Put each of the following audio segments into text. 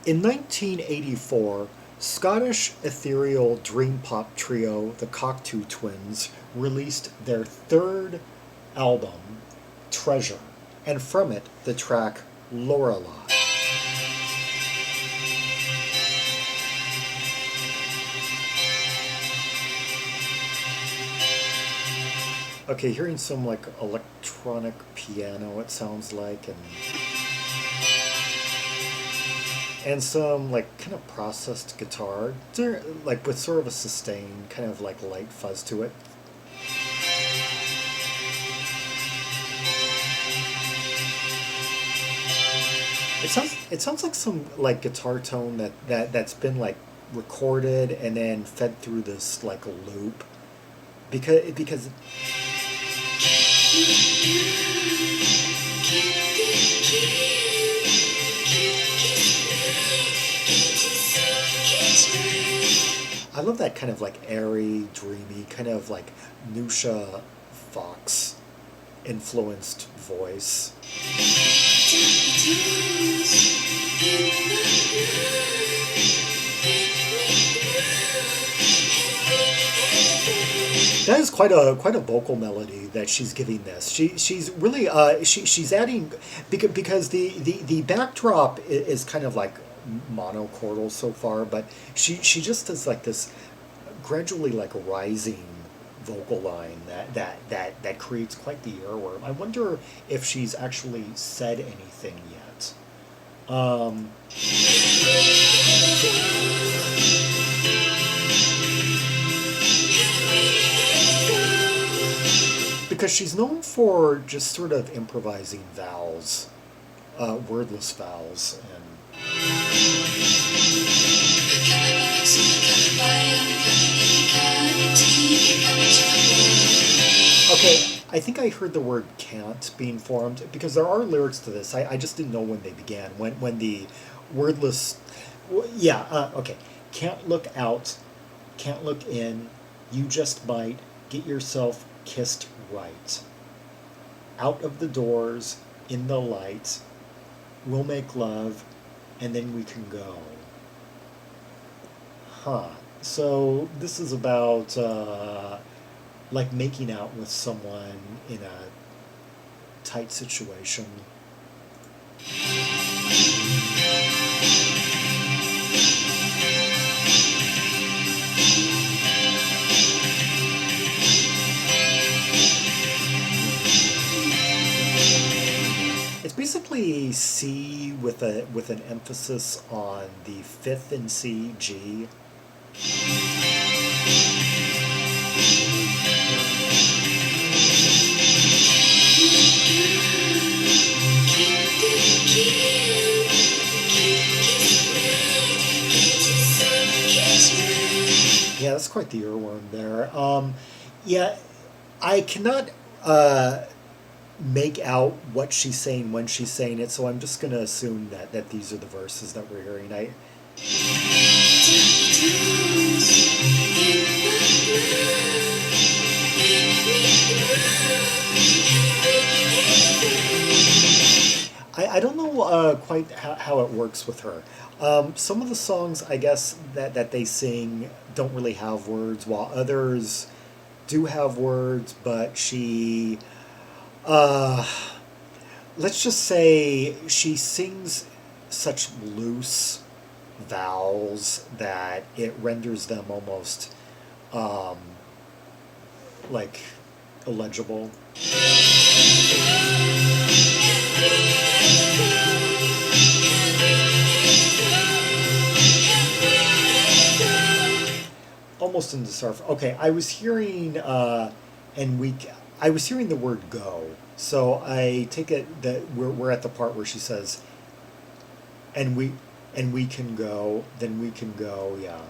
In 1984, Scottish ethereal dream pop trio, the Cocteau Twins, released their third album, Treasure, and from it, the track Lorelei. Okay, hearing some like electronic piano, it sounds like, and some like kind of processed guitar, like with sort of a sustained kind of like light fuzz to it. It sounds like some like guitar tone that's been like recorded and then fed through this like loop because I love that kind of like airy, dreamy, kind of like Nusha Fox influenced voice. That is quite a vocal melody that she's giving this. She's really she's adding because the backdrop is kind of like monochordal so far, but she just does like this gradually like rising vocal line that creates quite the earworm. I wonder if she's actually said anything yet. Because she's known for just sort of improvising vowels, wordless vowels, and okay, I think I heard the word can't being formed because there are lyrics to this. I just didn't know when they began. When the wordless, yeah, okay. Can't look out, can't look in, you just might get yourself kissed right. Out of the doors, in the light, we'll make love, and then we can go. Huh. So this is about like making out with someone in a tight situation. It's basically C with an emphasis on the fifth in C, G. Yeah, that's quite the earworm there. Yeah, I cannot make out what she's saying when she's saying it, so I'm just going to assume that these are the verses that we're hearing. I don't know quite how it works with her. Some of the songs, I guess, that they sing don't really have words, while others do have words, but she... let's just say she sings such loose vowels that it renders them almost like illegible. Almost into surf. Okay, I was hearing I was hearing the word go, so I take it that we're at the part where she says, and we can go, then we can go, yeah.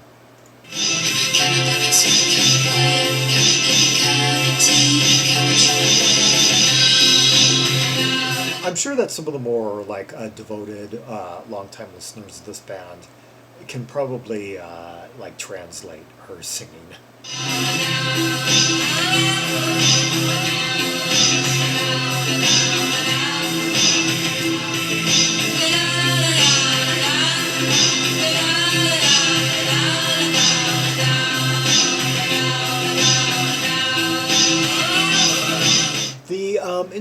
I'm sure that some of the more like devoted, longtime listeners of this band can probably like translate her singing.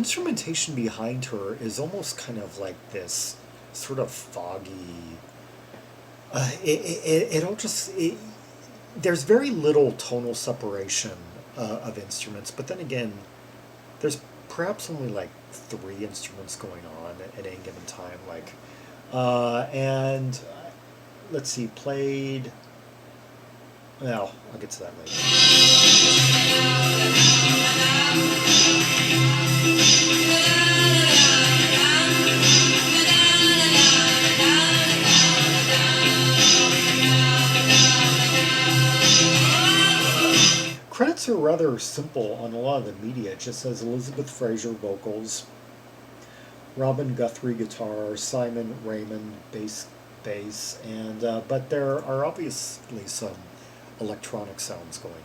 instrumentation behind her is almost kind of like this sort of foggy. It all just there's very little tonal separation of instruments, but then again, there's perhaps only like three instruments going on at any given time. Like, and let's see, played. Well, I'll get to that later. Credits are rather simple on a lot of the media. It just says Elizabeth Fraser vocals, Robin Guthrie guitar, Simon Raymonde bass, and but there are obviously some electronic sounds going on.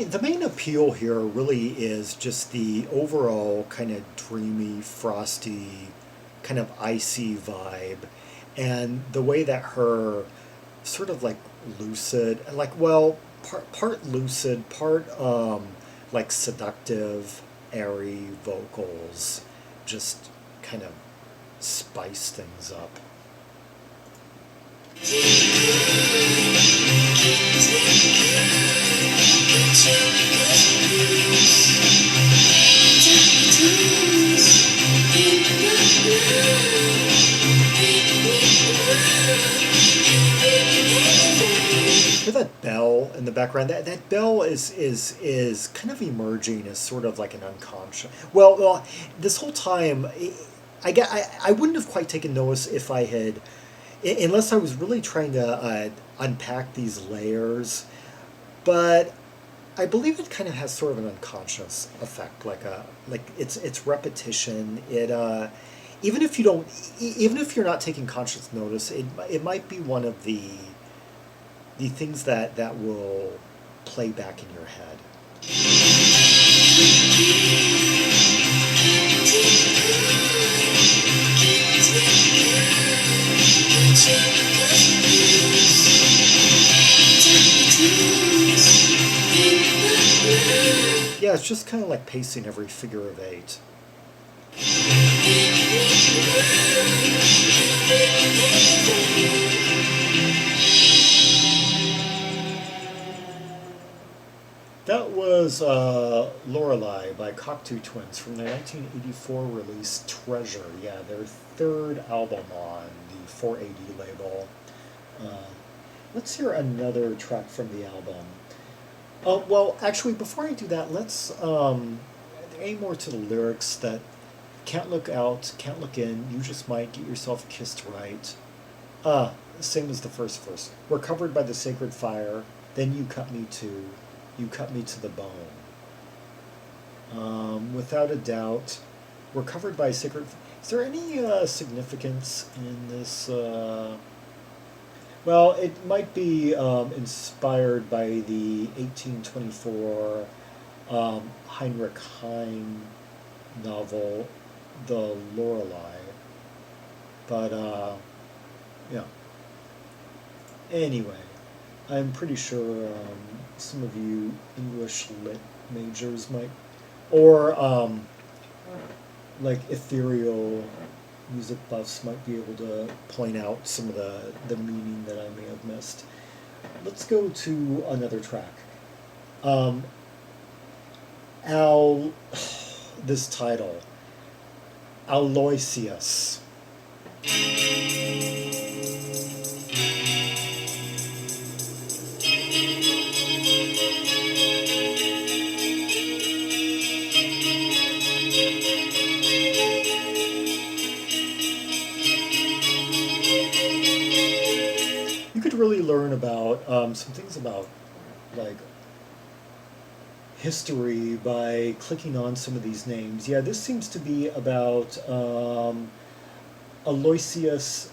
The main appeal here really is just the overall kind of dreamy, frosty, kind of icy vibe, and the way that her sort of like lucid, like, well, part lucid, part like seductive, airy vocals just kind of spice things up. Hear that bell in the background? That bell is kind of emerging as sort of like an unconscious. Well, this whole time, I wouldn't have quite taken notice if I had, unless I was really trying to unpack these layers. But I believe it kind of has sort of an unconscious effect, like it's repetition. It even if you're not taking conscious notice, it might be one of the things that will play back in your head. Yeah, it's just kind of like pacing every figure of eight. That was Lorelei by Cocteau Twins from their 1984 release Treasure. Yeah, their third album on the 480 label. Let's hear another track from the album. Well, actually, before I do that, let's aim more to the lyrics that can't look out, can't look in, you just might get yourself kissed right. Same as the first verse. We're covered by the sacred fire, then you cut me to the bone. Without a doubt, we're covered by sacred. Is there any significance in this? Well, it might be inspired by the 1824 Heinrich Heine novel, The Lorelei. But, yeah. Anyway, I'm pretty sure some of you English lit majors might, or like ethereal music buffs might be able to point out some of the meaning that I may have missed. Let's go to another track. This title, Aloysius. Really learn about some things about like history by clicking on some of these names. Yeah, this seems to be about Aloysius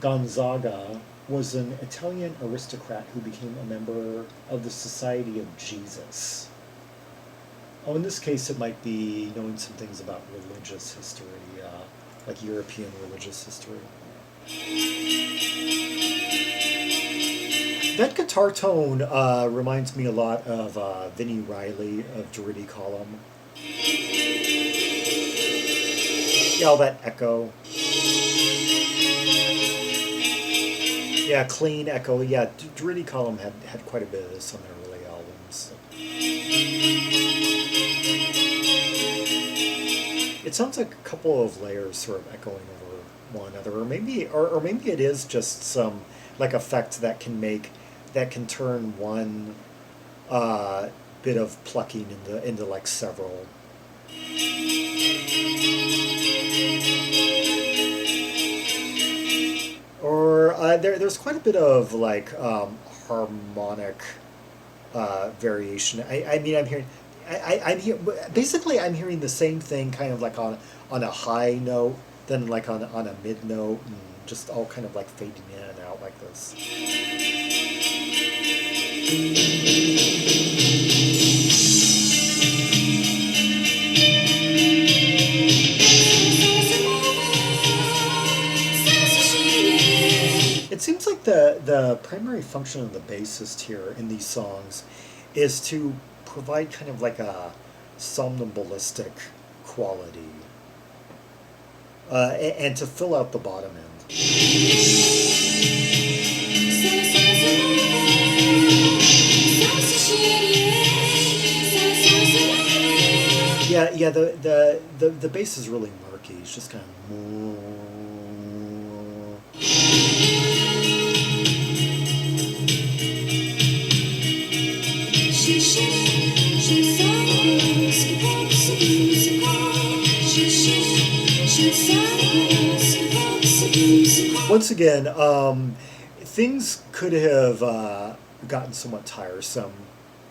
Gonzaga, was an Italian aristocrat who became a member of the Society of Jesus. Oh, in this case, it might be knowing some things about religious history, like European religious history. That guitar tone reminds me a lot of Vinnie Riley of Druidi Column. Yeah, all that echo. Yeah, clean echo. Yeah, Druidi Column had quite a bit of this on their early albums. It sounds like a couple of layers sort of echoing over one another, or maybe it is just some like effect that can turn one bit of plucking into like several. Or there's quite a bit of like harmonic variation. I mean, I'm hearing, I'm here, basically I'm hearing the same thing kind of like on a high note, then like on a mid note, and just all kind of like fading in and out like this. It seems like the primary function of the bassist here in these songs is to provide kind of like a somnambulistic quality and to fill out the bottom end. Yeah, the bass is really murky. It's just kind of. Once again, things could have gotten somewhat tiresome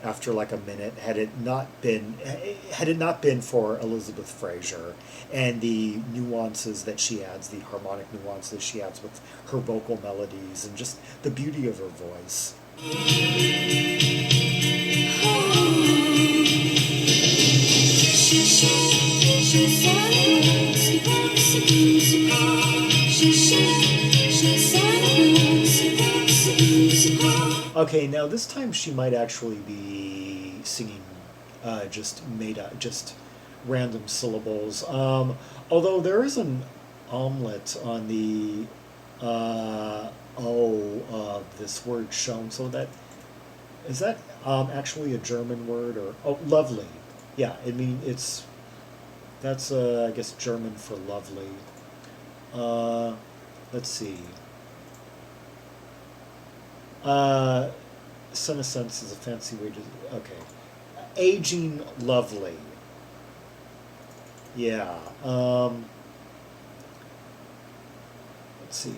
after like a minute had it not been for Elizabeth Fraser and the nuances that she adds, the harmonic nuances she adds with her vocal melodies and just the beauty of her voice. Okay, now this time she might actually be singing just made up, just random syllables. Although there is an omelet on the O of this word shown, so that is that actually a German word or lovely? Yeah, I mean that's I guess German for lovely. Let's see. Senescence is a fancy way to. Okay. Aging lovely. Yeah. Let's see.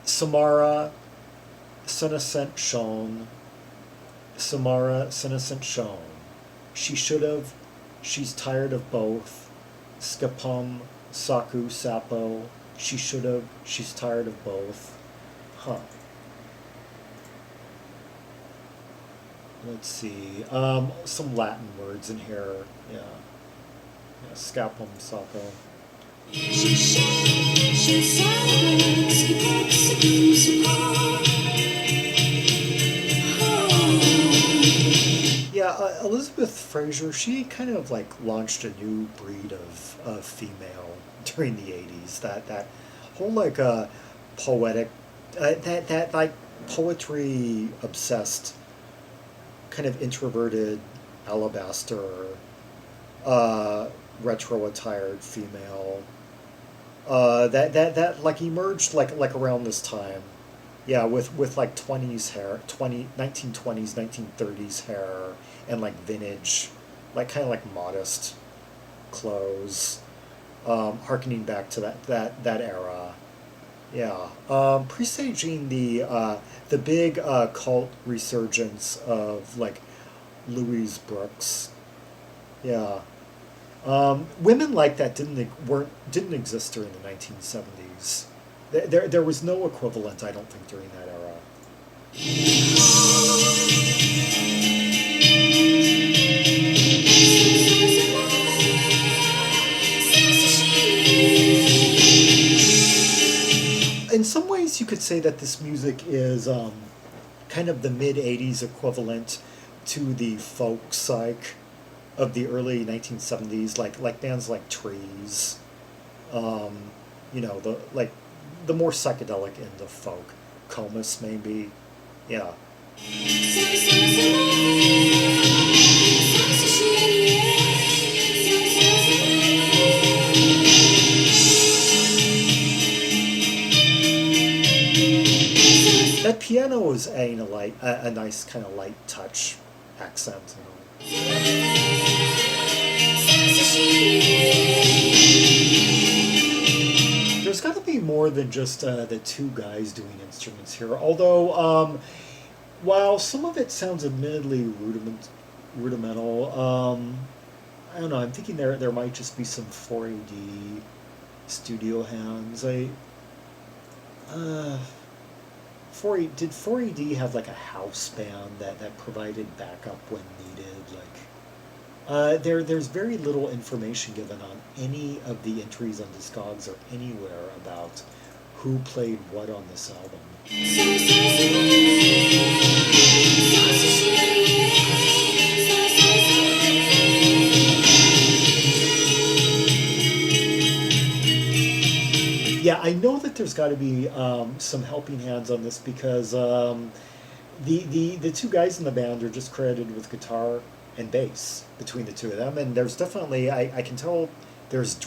Samara, senescent shown. Samara, senescent shown. She should have. She's tired of both. Skapum, Saku, Sapo. She should have. She's tired of both. Huh. Let's see. Some Latin words in here. Yeah. Scapum, Sapo. Yeah, Elizabeth Fraser, she kind of like launched a new breed of female during the 80s. That whole like poetic, that like poetry obsessed, kind of introverted, alabaster, retro attired female. That like emerged like around this time. Yeah, with like 20s hair, 1920s, 1930s hair, and like vintage, like kind of like modest clothes, harkening back to that era. Yeah, presaging the big cult resurgence of like Louise Brooks. Yeah, women like that didn't exist during the 1970s. There was no equivalent, I don't think, during that era. In some ways, you could say that this music is kind of the mid '80s equivalent to the folk psych of the early 1970s, like bands like Trees, um, the more psychedelic end of folk, Comus maybe, yeah. That piano is a nice kind of light touch accent. There's got to be more than just the two guys doing instruments here. Although, while some of it sounds admittedly rudimental, I don't know. I'm thinking there might just be some 4AD studio hands. 4AD have like a house band that provided backup when needed? There's very little information given on any of the entries on Discogs or anywhere about who played what on this album. Yeah, I know that there's got to be some helping hands on this because the two guys in the band are just credited with guitar and bass between the two of them, and there's definitely I can tell there's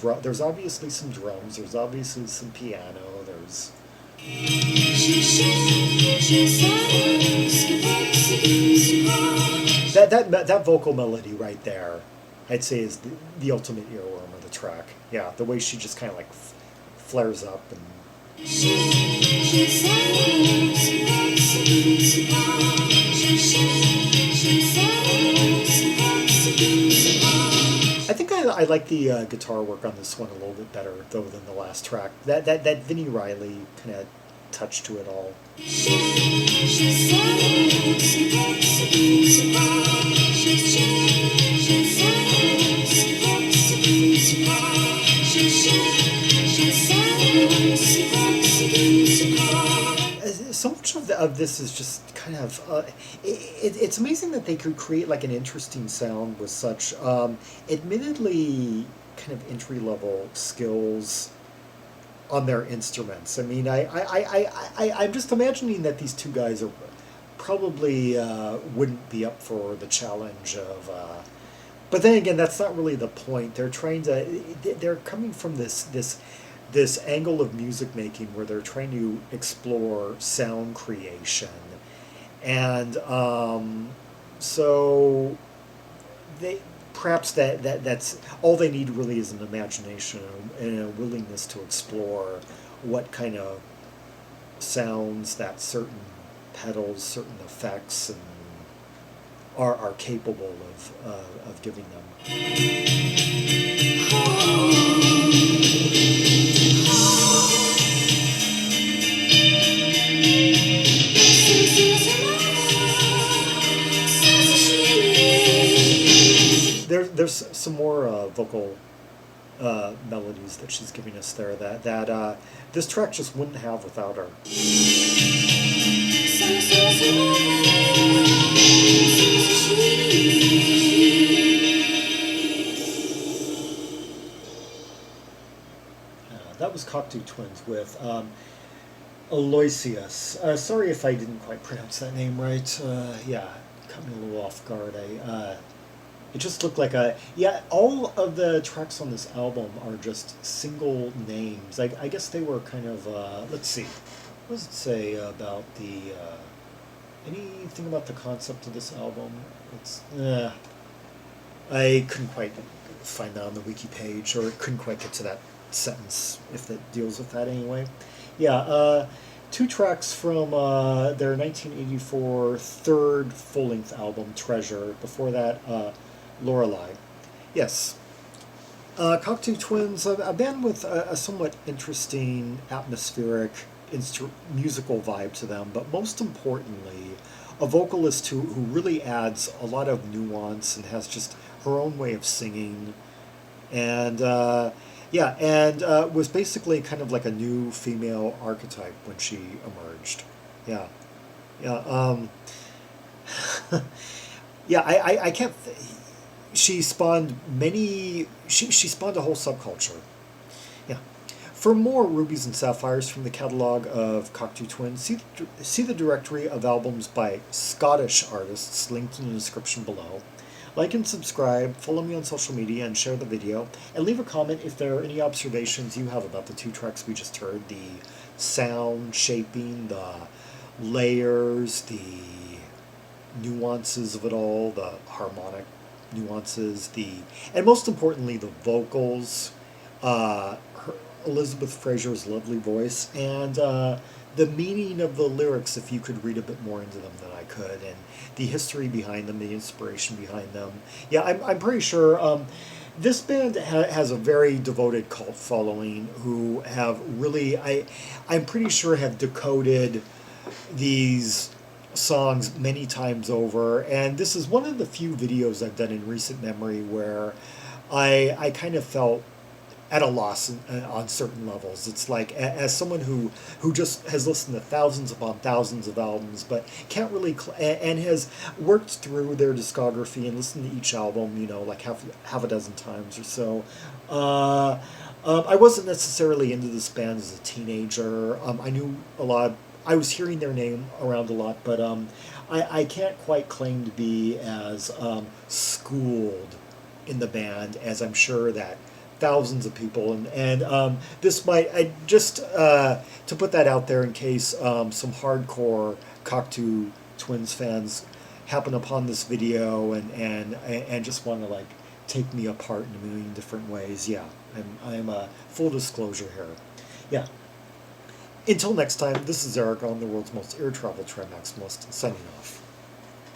obviously some drums, there's obviously some piano, there's that vocal melody right there, I'd say is the ultimate earworm of the track. Yeah, the way she just kind of like flares up and. I think I like the guitar work on this one a little bit better though than the last track. That Vinnie Riley kind of touch to it all. So much of this is just kind of it's amazing that they could create like an interesting sound with such admittedly kind of entry level skills on their instruments. I mean, I'm just imagining that these two guys are probably wouldn't be up for the challenge of. But then again, that's not really the point. They're coming from this angle of music making where they're trying to explore sound creation, and so they perhaps that's all they need really is an imagination and a willingness to explore what kind of sounds that certain pedals, certain effects, and are capable of giving them. There's some more vocal melodies that she's giving us there that this track just wouldn't have without her. That was Cocteau Twins with Aloysius. Sorry if I didn't quite pronounce that name right. Yeah, caught me a little off guard. It just looked like all of the tracks on this album are just single names. I guess they were kind of, let's see, what does it say about anything about the concept of this album? I couldn't quite find that on the wiki page, or couldn't quite get to that sentence if it deals with that anyway. Yeah, two tracks from their 1984 third full-length album, Treasure. Before that, Lorelei. Yes. Cocteau Twins, a band with a somewhat interesting atmospheric musical vibe to them, but most importantly, a vocalist who really adds a lot of nuance and has just her own way of singing. And yeah, and was basically kind of like a new female archetype when she emerged. Yeah, yeah, yeah. I can't. She spawned many. She spawned a whole subculture. Yeah. For more rubies and sapphires from the catalog of Cocteau Twins, see the directory of albums by Scottish artists linked in the description below. Like and subscribe, follow me on social media, and share the video. And leave a comment if there are any observations you have about the two tracks we just heard, the sound shaping, the layers, the nuances of it all, the harmonic nuances, and most importantly, the vocals, Elizabeth Fraser's lovely voice, and the meaning of the lyrics, if you could read a bit more into them than I could, and the history behind them, the inspiration behind them. Yeah, I'm pretty sure this band has a very devoted cult following who have really, I'm pretty sure, have decoded these songs many times over, and this is one of the few videos I've done in recent memory where I kind of felt at a loss on certain levels. It's like, as someone who just has listened to thousands upon thousands of albums, but can't really and has worked through their discography and listened to each album, like half a dozen times or so. I wasn't necessarily into this band as a teenager. I knew a lot. I was hearing their name around a lot, but I can't quite claim to be as schooled in the band as I'm sure that thousands of people, and this might, I just to put that out there in case some hardcore Cocteau Twins fans happen upon this video and just want to like take me apart in a million different ways. Yeah, I'm full disclosure here. Yeah. Until next time, this is Zaragon, the world's most air travel tri maximalist, signing off.